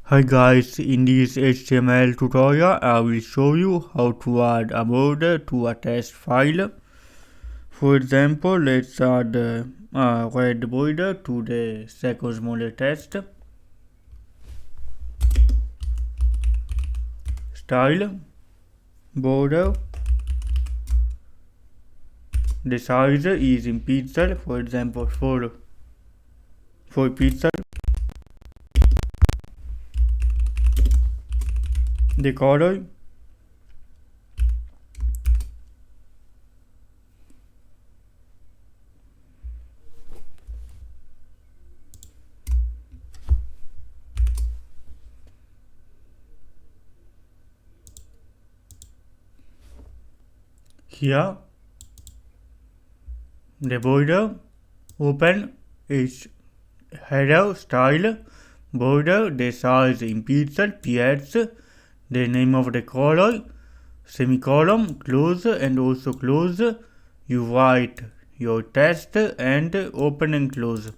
Hi guys, in this HTML tutorial I will show you how to add a border to a test file. For example, let's add a red border to the second smaller test. Style, border, the size is in pixel, for example 4 pixel. The color, here the border, open is header, style, border, the size in pixel, ps, the name of the color, semicolon, close and also close. You write your text and open and close.